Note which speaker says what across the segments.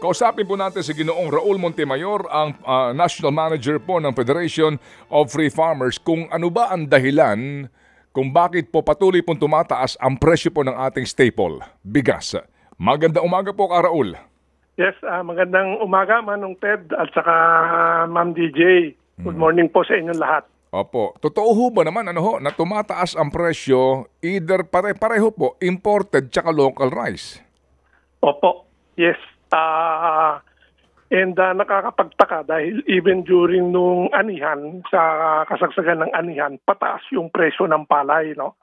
Speaker 1: Kausapin po natin si Ginoong Raul Montemayor, ang National Manager po ng Federation of Free Farmers, kung ano ba ang dahilan kung bakit po patuloy pong tumataas ang presyo po ng ating staple, bigas. Magandang umaga po ka, Raul.
Speaker 2: Yes, magandang umaga, Manong Ted at saka Ma'am DJ. Good morning po sa inyong lahat.
Speaker 1: Opo. Totoo ho ba naman na tumataas ang presyo, either pareho po, imported tsaka local rice?
Speaker 2: Opo, yes. And nakakapagtaka dahil even during nung anihan, sa kasagsagan ng anihan, pataas yung presyo ng palay. No?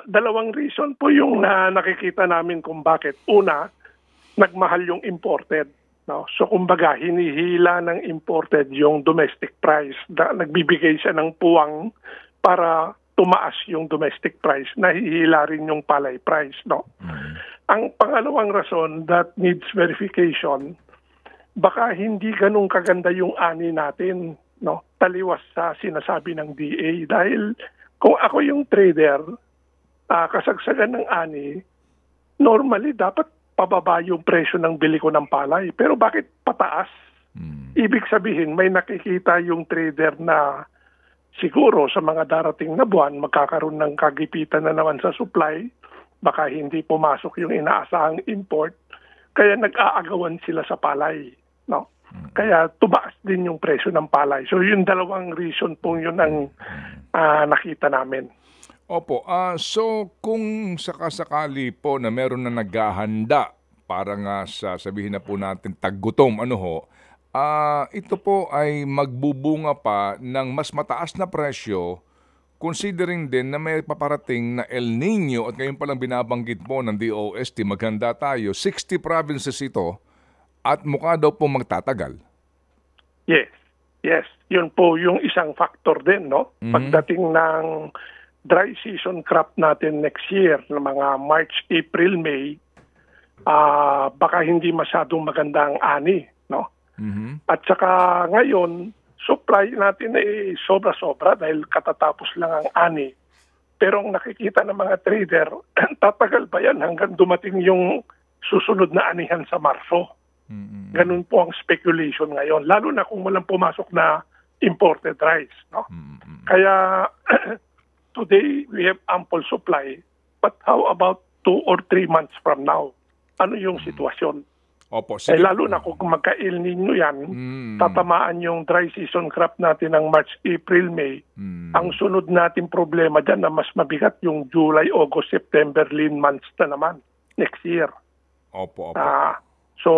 Speaker 2: Dalawang reason po yung nakikita namin kung bakit. Una, nagmahal yung imported. No? So kumbaga, hinihila ng imported yung domestic price. Nagbibigay siya ng puwang para tumaas yung domestic price. Nahihila rin yung palay price. No? Ang pangalawang rason that needs verification, baka hindi ganun kaganda yung ani natin, no? Taliwas sa sinasabi ng DA. Dahil kung ako yung trader, kasagsagan ng ani, normally dapat pababa yung presyo ng bili ko ng palay. Pero bakit pataas? Ibig sabihin, may nakikita yung trader na siguro sa mga darating na buwan, magkakaroon ng kagipitan na naman sa supply, baka hindi pumasok yung inaasahang import, kaya nag-aagawan sila sa palay. No? Kaya tumaas din yung presyo ng palay. So yung dalawang reason po yun ang nakita namin.
Speaker 1: Opo. So kung sakasakali po na meron na naghahanda para nga sa sabihin na po natin taggutom, ito po ay magbubunga pa ng mas mataas na presyo, considering din na may paparating na El Nino at ngayon palang binabanggit po ng DOST, maghanda tayo, 60 provinces ito at mukha daw po magtatagal. Yes. Yun po yung isang factor din, no? Pagdating ng dry season crop natin next year, na mga March, April, May, baka hindi masyadong maganda ang ani, no? At saka ngayon, supply natin ay sobra-sobra dahil katatapos lang ang ani. Pero ang nakikita ng mga trader, tatagal ba yan hanggang dumating yung susunod na anihan sa Marso? Ganun po ang speculation ngayon, lalo na kung walang pumasok na imported rice. No? Kaya today we have ample supply, but how about 2 or 3 months from now? Ano yung sitwasyon? Opo,
Speaker 2: lalo na kung magka-El Nino yan, tatamaan yung dry season crop natin ng March, April, May. Ang sunod natin problema dyan na mas mabigat yung July, August, September, lean months na naman next year.
Speaker 1: Opo.
Speaker 2: So,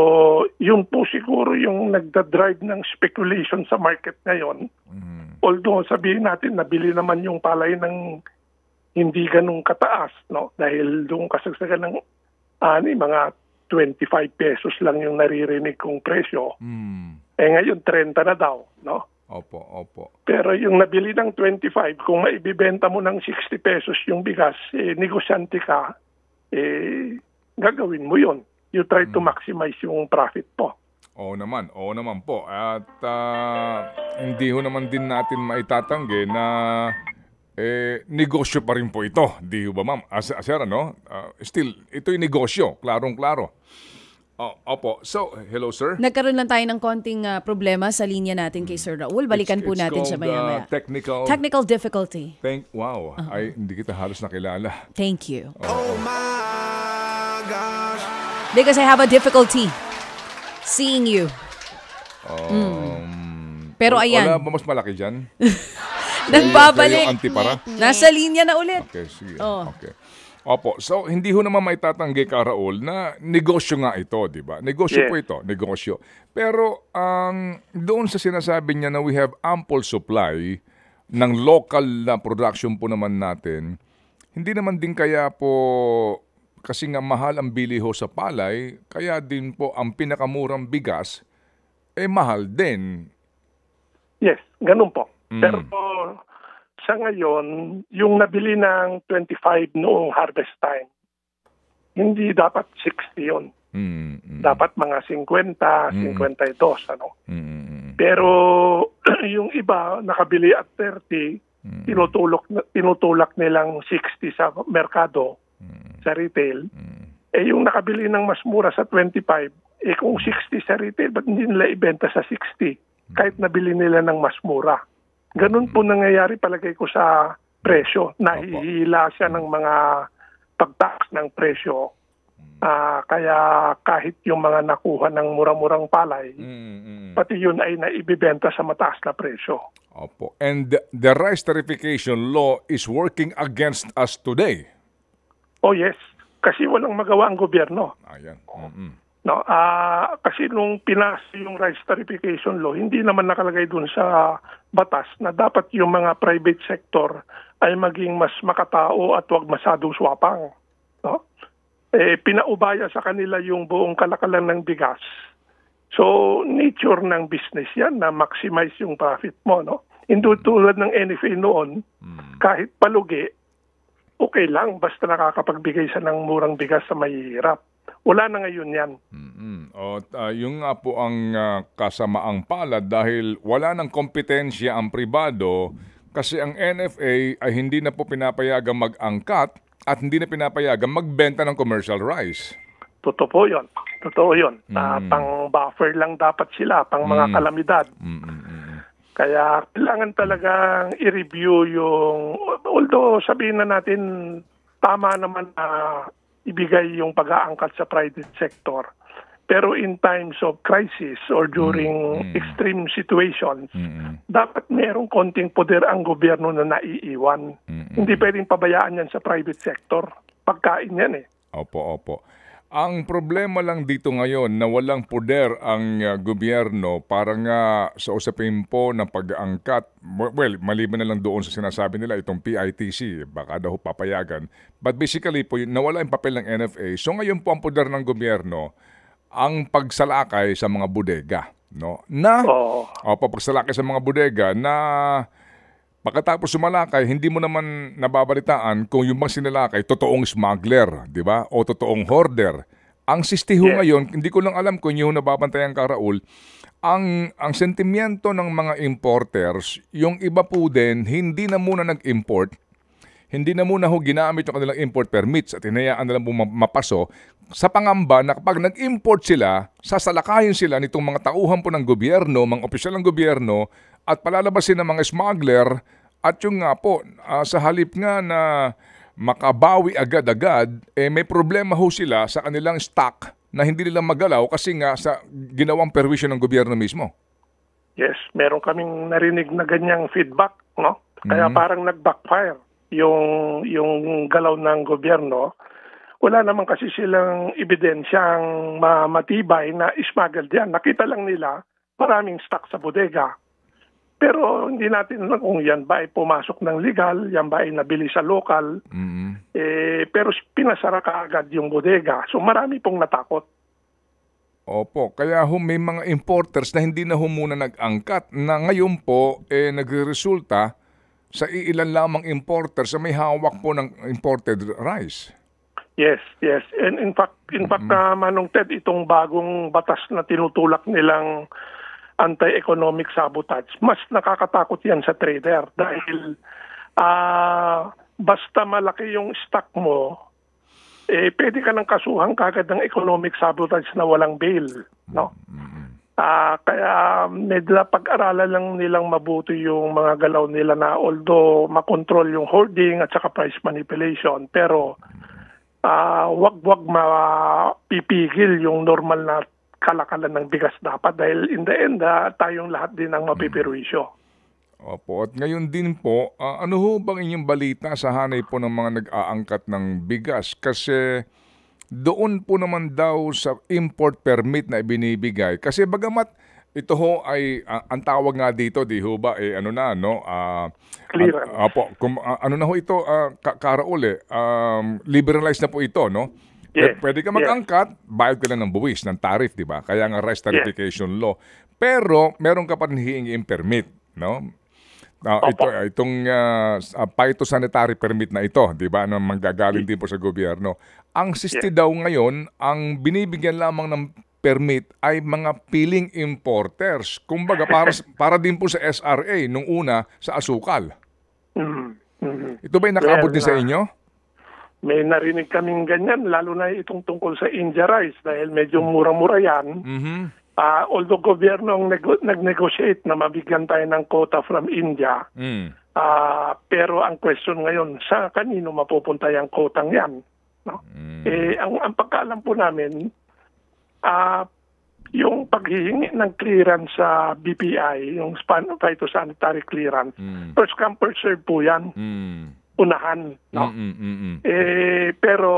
Speaker 2: yun po siguro yung nagda-drive ng speculation sa market ngayon. Although sabihin natin, nabili naman yung palay ng hindi ganun kataas, no? Dahil doon kasagsagan ng mga 25 pesos lang yung naririnig kong presyo. Ngayon 30 na daw, no?
Speaker 1: Opo.
Speaker 2: Pero yung nabili ng 25, kung maibibenta mo ng 60 pesos yung bigas, negosyante ka, gagawin mo yun. You try to maximize yung profit po.
Speaker 1: Oo naman po. At hindi ho naman din natin maitatanggi na negosyo pa rin po ito. Di ba, ma'am? Sir, still, ito'y negosyo. Klarong-klaro. Opo. So, hello, sir.
Speaker 3: Nagkaroon lang tayo ng konting problema sa linya natin kay Sir Raul. Balikan po natin siya maya-maya. Technical difficulty.
Speaker 1: Wow. Ay, hindi kita halos nakilala.
Speaker 3: Thank you.
Speaker 4: Oh my gosh.
Speaker 3: Because I have a difficulty seeing you. Pero ayan.
Speaker 1: Wala ba mas malaki dyan?
Speaker 3: Nagbabalik.
Speaker 1: Yung antipara?
Speaker 3: Nasa linya na ulit.
Speaker 1: Okay, sige. Okay. Opo, so hindi ho naman maitatanggi ka, Raul, na negosyo nga ito, di ba? Negosyo po ito, negosyo. Pero doon sa sinasabi niya na we have ample supply ng local na production po naman natin, hindi naman din kaya po, kasi nga mahal ang bili ho sa palay, kaya din po ang pinakamurang bigas, mahal din.
Speaker 2: Yes, ganun po. Pero sa ngayon, yung nabili ng 25 noong harvest time, hindi dapat 60 yun. Dapat mga 50, 52, ano? Pero yung iba, nakabili at 30, tinutulak nilang 60 sa merkado, sa retail. Yung nakabili ng mas mura sa 25, kung 60 sa retail, ba't hindi nila ibenta sa 60? Kahit nabili nila ng mas mura. Ganun po nangyayari palagay ko sa presyo. Nahihila siya ng mga pagtaas ng presyo. Kaya kahit yung mga nakuha ng murang-murang palay, pati yun ay naibibenta sa mataas na presyo.
Speaker 1: Opo. And the rice tarification law is working against us today.
Speaker 2: Oh yes, kasi walang magawa ang gobyerno.
Speaker 1: Ayan.
Speaker 2: No, kasi nung pinasa yung rice tarification law, hindi naman nakalagay dun sa batas na dapat yung mga private sector ay maging mas makatao at wag masyadong swapang. No? Pinaubaya sa kanila yung buong kalakalan ng bigas. So, nature ng business yan na maximize yung profit mo. No? Hindi tulad ng NFA noon, kahit palugi, okay lang basta nakakapagbigay siya ng murang bigas sa mahihirap. Wala na ngayon yan.
Speaker 1: Yung nga po ang kasamaang palad dahil wala ng kompetensya ang pribado kasi ang NFA ay hindi na po pinapayagang mag-angkat at hindi na pinapayagang magbenta ng commercial rice.
Speaker 2: Totoo po yun. Totoo yun. Pang-buffer lang dapat sila, pang mga kalamidad. Kaya kailangan talagang i-review yung, although sabihin na natin, tama naman na ibigay yung pag-aangkat sa private sector. Pero in times of crisis or during extreme situations, dapat merong konting poder ang gobyerno na naiiwan. Hindi pwedeng pabayaan yan sa private sector. Pagkain yan eh.
Speaker 1: Opo. Ang problema lang dito ngayon na walang poder ang gobyerno para nga sa usapin po ng pag-aangkat, well, maliban na lang doon sa sinasabi nila itong PITC, baka daw papayagan. But basically po, nawala yung papel ng NFA. So ngayon po ang poder ng gobyerno, ang pagsalakay sa mga bodega. No? Pagsalakay sa mga bodega na pagkatapos sumalakay, hindi mo naman nababalitaan kung yung mga sinalakay, totoong smuggler, di ba? O totoong hoarder. Ang sistiho ngayon, hindi ko lang alam kung yung nababantayan ka, Raul, ang sentimiento ng mga importers, yung iba po din, hindi na muna nag-import, hindi na muna ginamit yung kanilang import permits at hinayaan na lang po mapaso sa pangamba na kapag nag-import sila, sasalakayin sila nitong mga tauhan po ng gobyerno, mga opisyal ng gobyerno, at palalabasin ng mga smuggler at yung nga po, sa halip nga na makabawi agad-agad, may problema ho sila sa kanilang stock na hindi nila magalaw kasi nga sa ginawang perwisyon ng gobyerno mismo.
Speaker 2: Yes, meron kaming narinig na ganyang feedback, no? Kaya parang nag-backfire yung galaw ng gobyerno. Wala naman kasi silang ebidensyang matibay na smuggled yan. Nakita lang nila maraming stock sa bodega. Pero hindi natin alam kung yan ba ay pumasok ng legal, yan ba ay nabili sa local. Pero pinasara kaagad yung bodega. So marami pong natakot.
Speaker 1: Opo, kaya may mga importers na hindi na muna nag-angkat na ngayon po nagre-resulta sa ilan lamang importers na may hawak po ng imported rice.
Speaker 2: Yes. And in fact Manong Ted, itong bagong batas na tinutulak nilang anti-economic sabotage, mas nakakatakot yan sa trader dahil basta malaki yung stock mo, pwede ka nang kasuhan kagad ng economic sabotage na walang bail. No? Kaya medyo pag-aralan lang nilang mabuti yung mga galaw nila na although makontrol yung hoarding at saka price manipulation, pero wag mapipigil yung normal na kalakalan ng bigas dapat dahil in the end tayong lahat din ang mapipirwisyo.
Speaker 1: Opo, at ngayon din po, ano ho bang inyong balita sa hanay po ng mga nag-aangkat ng bigas? Kasi doon po naman daw sa import permit na ibinibigay. Kasi bagamat ito ho ay, ang tawag nga dito, di ho ba,
Speaker 2: Clearance.
Speaker 1: Ano na ho ito, Karaul, liberalized na po ito, no?
Speaker 2: Yes.
Speaker 1: Pwede ka mag-angkat, bayad ka lang ng buwis, ng tariff, di ba? Kaya nga rice tarification law. Pero meron ka pa rin hihingiin permit, no? Itong phytosanitary permit na ito, di ba? Na manggagaling din po sa gobyerno. Ang daw ngayon, ang binibigyan lamang ng permit ay mga piling importers. Kumbaga, para din po sa SRA nung una sa asukal. Ito ba'y nakaabot din sa inyo?
Speaker 2: May narinig kaming ganyan, lalo na itong tungkol sa India rice dahil medyo murang-mura yan. Although gobyerno ang nag-negotiate na mabigyan tayo ng quota from India, pero ang question ngayon, sa kanino mapupunta yung quotang yan? No? Ang pagkaalam po namin, yung paghihingi ng clearance sa BPI, yung phytosanitary clearance, first come, first serve po yan. Unahan. No? Pero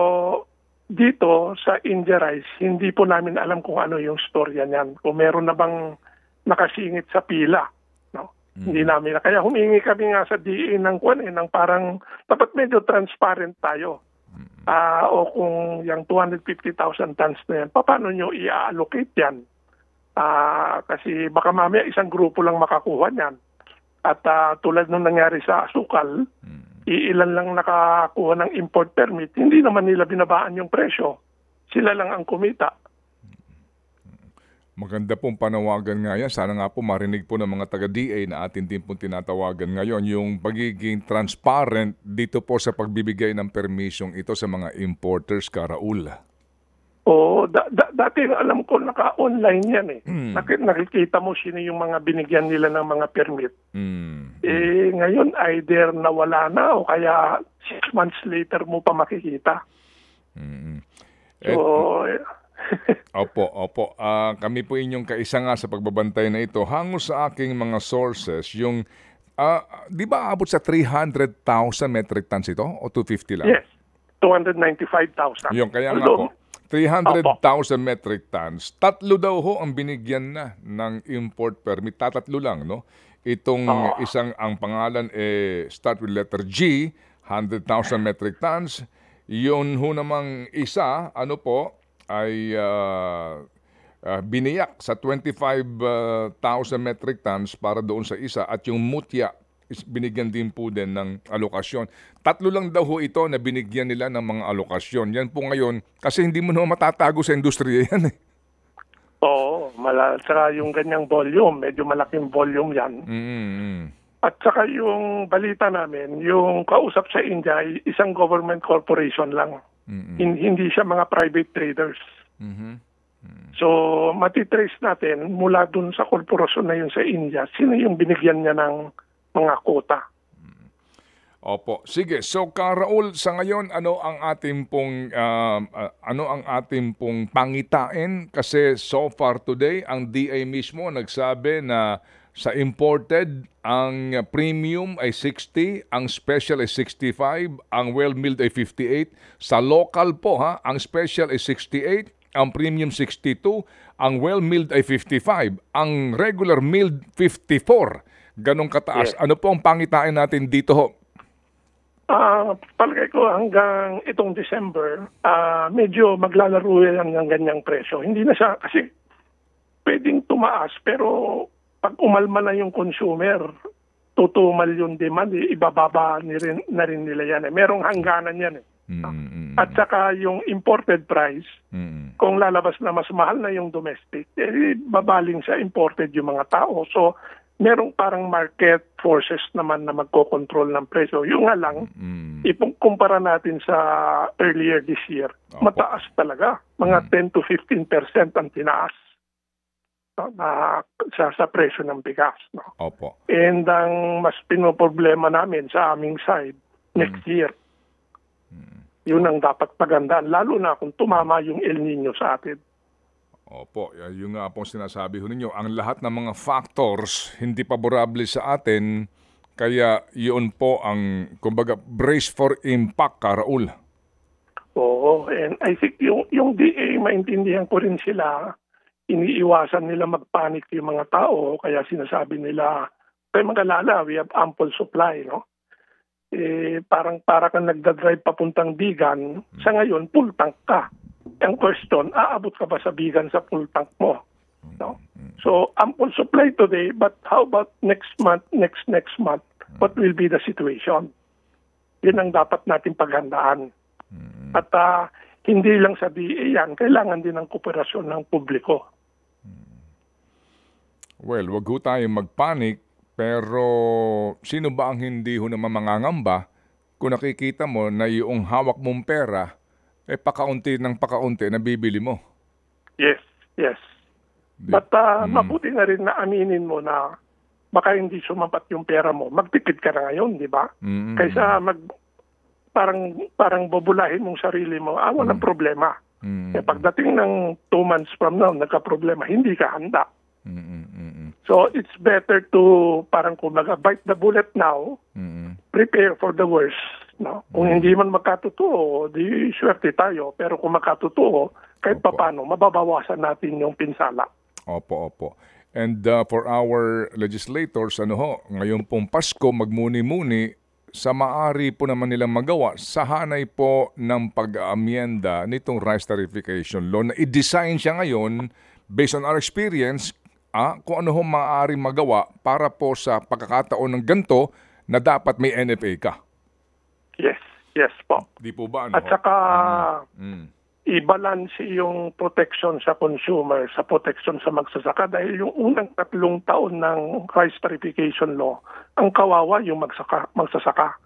Speaker 2: dito sa India rice, hindi po namin alam kung ano yung storya niyan. Kung meron na bang nakasingit sa pila. No? Hindi namin. Kaya humingi kami nga sa DA ng parang dapat medyo transparent tayo. O kung yung 250,000 tons na yan, paano nyo i-allocate yan? Kasi baka mamaya isang grupo lang makakuha niyan. At tulad nung nangyari sa asukal, iilan lang nakakuha ng import permit, hindi naman nila binabaan yung presyo. Sila lang ang kumita.
Speaker 1: Maganda pong panawagan nga yan. Sana nga po marinig po ng mga taga-DA na atin din pong tinatawagan ngayon yung pagiging transparent dito po sa pagbibigay ng permisyong ito sa mga importers, Raul.
Speaker 2: Oo, dati alam ko naka-online yan eh. Nakikita mo sino yung mga binigyan nila ng mga permit. Ngayon either nawala na o kaya 6 months later mo pa makikita. So,
Speaker 1: Opo. Kami po inyong kaisa nga sa pagbabantay na ito. Hango sa aking mga sources, yung, di ba abot sa 300,000 metric tons ito? O 250 lang?
Speaker 2: Yes, 295,000.
Speaker 1: Yung kaya nga po. 300,000 metric tons. Tatlo daw ho ang binigyan na ng import permit. Tatatlo lang, no? Itong isang, ang pangalan start with letter G, 100,000 metric tons. Yun ho namang isa, ay biniyak sa 25,000 metric tons para doon sa isa. At yung mutya, binigyan din po din ng alokasyon. Tatlo lang daw ho ito na binigyan nila ng mga alokasyon. Yan po ngayon, kasi hindi mo naman matatago sa industriya yan eh.
Speaker 2: Oo, saka yung ganyang volume, medyo malaking volume yan. At saka yung balita namin, yung kausap sa India, isang government corporation lang. Hindi siya mga private traders. So, matitrace natin mula dun sa korporasyon na yun sa India, sino yung binigyan niya ng mga quota.
Speaker 1: Opo. Sige. So, Raul, sa ngayon, ano ang ating pong pangitain? Kasi so far today, ang DA mismo nagsabi na sa imported, ang premium ay 60, ang special ay 65, ang well-milled ay 58. Sa local po, ang special ay 68, ang premium 62, ang well-milled ay 55, ang regular milled 54. Ganong kataas. Yes. Ano po ang pangitain natin dito ho?
Speaker 2: Palagay ko hanggang itong December, medyo maglalaro yan ng ganyang presyo. Hindi na siya, kasi pwedeng tumaas, pero pag umalma na yung consumer, tutumal yung demand, ibababa na rin nila yan. Merong hangganan yan eh. At saka yung imported price, kung lalabas na mas mahal na yung domestic, babaling sa imported yung mga tao. So, merong parang market forces naman na magkocontrol ng presyo. Yung nga lang, ikumpara natin sa earlier this year, mataas talaga. Mga 10 to 15% ang tinaas sa presyo ng bigas. No?
Speaker 1: Opo.
Speaker 2: And ang mas pinoproblema namin sa aming side, next year, yun ang dapat pagandaan, lalo na kung tumama yung El Nino sa atin.
Speaker 1: Opo, yung nga pong sinasabi ho ninyo, ang lahat ng mga factors hindi paborable sa atin, kaya yun po ang, kumbaga, brace for impact, Raul.
Speaker 2: Oo, and I think yung DA, maintindihan ko rin sila, iniiwasan nila magpanik yung mga tao, kaya sinasabi nila, kaya mag-alala, we have ample supply, no? Para kang nagdadrive papuntang Bigan, sa ngayon, full tank ka. Ang question, aabot ka ba sa Bigan sa full tank mo? No? So, ample supply today, but how about next month, next month? What will be the situation? Yun ang dapat natin paghandaan. At hindi lang sa DA yan, kailangan din ng kooperasyon ng publiko.
Speaker 1: Well, wag ho tayong magpanik, pero sino ba ang hindi ho naman mangangamba kung nakikita mo na yung hawak mong pera, pakaunti ng pakaunti na bibili mo.
Speaker 2: Yes, yes. But mabuti na rin na aminin mo na baka hindi sumapat yung pera mo. Magtipid ka na ngayon, di ba? Kaysa parang bubulahin mong sarili mo, walang problema. Pagdating ng 2 months from now, nagka-problema, hindi ka handa. So it's better to parang kumbaga bite the bullet now, prepare for the worst. No? Kung hindi man magkatotoo, di swerte tayo. Pero kung magkatotoo, kahit papano, mababawasan natin yung pinsala.
Speaker 1: Opo. And for our legislators, ngayon pong Pasko, magmuni-muni, sa maari po naman nilang magawa sa hanay po ng pag-aamyenda nitong rice tarification law na i-design siya ngayon based on our experience kung ano ho maaari magawa para po sa pagkakataon ng ganito na dapat may NFA ka.
Speaker 2: Yes po.
Speaker 1: Di po ba?
Speaker 2: At saka i-balance yung protection sa consumer sa protection sa magsasaka dahil yung unang 3 taon ng rice tarification law, ang kawawa yung magsasaka.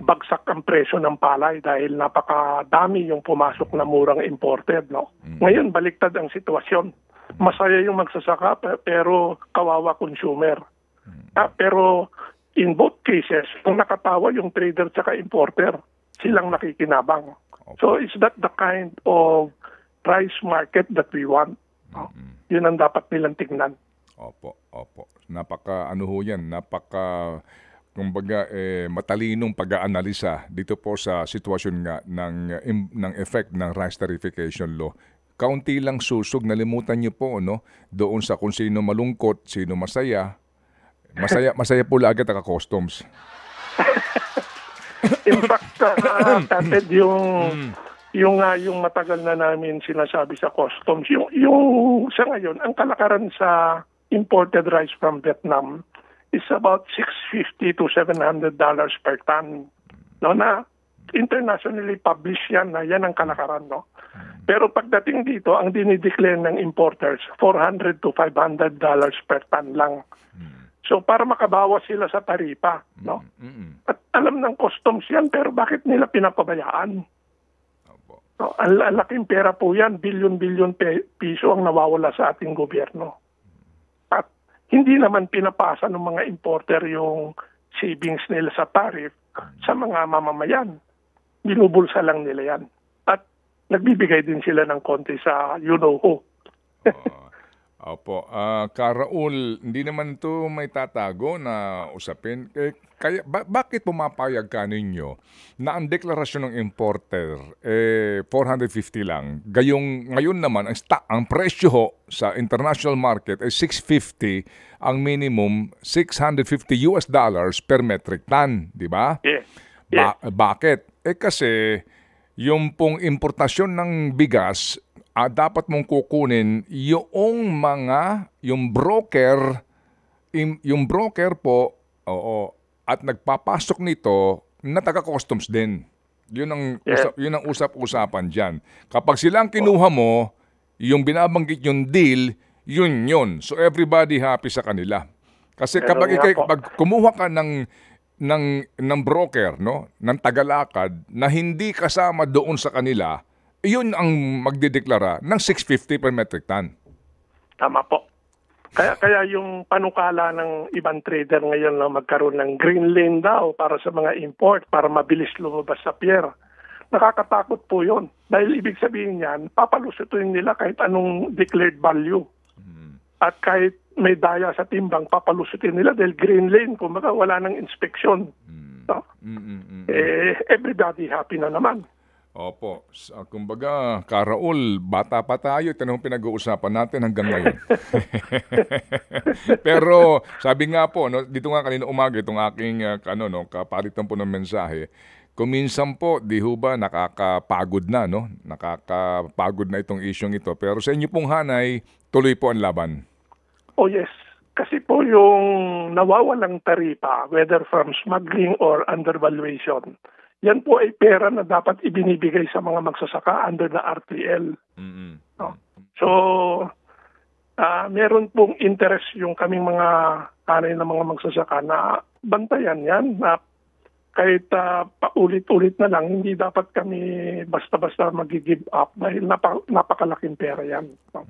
Speaker 2: Bagsak ang presyo ng palay dahil napakadami yung pumasok na murang imported. No? Ngayon, baliktad ang sitwasyon. Masaya yung magsasaka pero kawawa consumer. Pero in both cases, kung nakatawa yung trader at importer, silang nakikinabang. So is that the kind of rice market that we want? Yun ang dapat nilang tignan.
Speaker 1: Opo. Kumbaga matalinong pag-aanalisa dito po sa sitwasyon nga ng effect ng rice tarification law. Kaunti lang susog, nalimutan niyo po doon sa kung sino malungkot, sino masaya. Masaya po agad ang customs.
Speaker 2: In fact, Tated, yung matagal na namin sinasabi sa customs, yung sa ngayon, ang kalakaran sa imported rice from Vietnam is about $650 to $700 per ton. No, na internationally published yan ang kalakaran. No? Pero pagdating dito, ang dinideclare ng importers, $400 to $500 per ton lang. So para makabawas sila sa taripa, no? At alam ng customs yan, pero bakit nila pinapabayaan? No, ang laking pera po yan, bilyon-bilyon piso ang nawawala sa ating gobyerno. At hindi naman pinapasa ng mga importer yung savings nila sa tariff sa mga mamamayan. Binubulsa lang nila yan. At nagbibigay din sila ng konti sa you-know-who.
Speaker 1: Opo. Karaul, hindi naman ito may tatago na usapin. Kaya, bakit pumapayag ka ninyo na ang deklarasyon ng importer 450 lang? Ngayon naman, ang presyo ho sa international market ay 650, ang minimum $650 per metric ton, di ba?
Speaker 2: Yeah.
Speaker 1: Bakit? Kasi yung pong importasyon ng bigas, dapat mong kukunin yung broker po, at nagpapasok nito na taga-customs din. Yun ang usap-usapan diyan. Kapag sila ang kinuha mo, yung binabanggit yung deal, yun. So everybody happy sa kanila. Kasi kapag kumuha ka ng broker, ng tagalakad na hindi kasama doon sa kanila, yun ang magdedeklara ng 650 per metric ton.
Speaker 2: Tama po. Kaya yung panukala ng ibang trader ngayon na magkaroon ng green lane daw para sa mga import, para mabilis lumabas sa pier. Nakakatakot po yun. Dahil ibig sabihin yan, papalusutin nila kahit anong declared value. At kahit may daya sa timbang, papalusutin nila dahil green lane, kumbaga wala nang inspeksyon. No? Everybody happy na naman.
Speaker 1: Opo. Kumbaga, Karaul, bata pa tayo. Tanong pinag-uusapan natin hanggang ngayon. Pero sabi nga po, dito nga kanina umaga itong aking kapalitan po ng mensahe, kung minsan po, di ho ba, nakakapagod na, nakakapagod na itong isyong ito. Pero sa inyo pong hanay, tuloy po ang laban.
Speaker 2: Oh yes. Kasi po yung nawawalang taripa, whether from smuggling or undervaluation, yan po ay pera na dapat ibinibigay sa mga magsasaka under the RTL. No? So, meron pong interest yung kaming mga hanay na mga magsasaka na bantayan yan, na kahit paulit-ulit na lang, hindi dapat kami basta-basta mag-give up dahil napakalaking pera yan. No?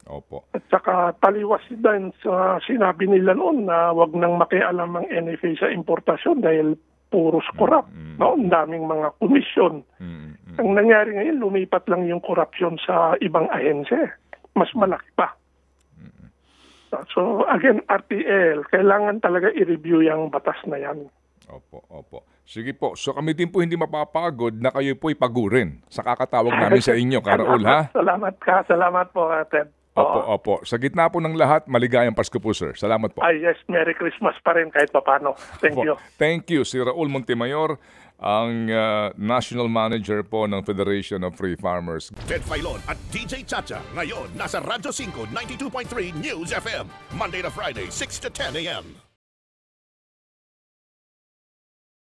Speaker 1: Opo.
Speaker 2: At saka taliwas din sa sinabi nila noon na wag nang makialam ang NFA sa importasyon dahil puros corrupt. No? Ang daming mga komisyon. Ang nangyari ngayon, lumipat lang yung corruption sa ibang ahensya. Mas malaki pa. So again, RTL, kailangan talaga i-review yung batas na yan.
Speaker 1: Opo. Sige po. So kami din po hindi mapapagod na kayo po ipagurin sa kakatawag namin sa inyo, Raul, ha?
Speaker 2: Salamat po, Ted.
Speaker 1: Opo. Sa gitna po ng lahat, maligayang Pasko po, sir. Salamat po.
Speaker 2: Yes, Merry Christmas pa rin kahit papano. Thank you.
Speaker 1: Thank you. Si Raul Montemayor, ang National Manager po ng Federation of Free Farmers.
Speaker 5: Ted Filon at DJ Chacha. Ngayon, nasa Radyo 5, 92.3 News FM. Monday to Friday, 6 to 10 a.m.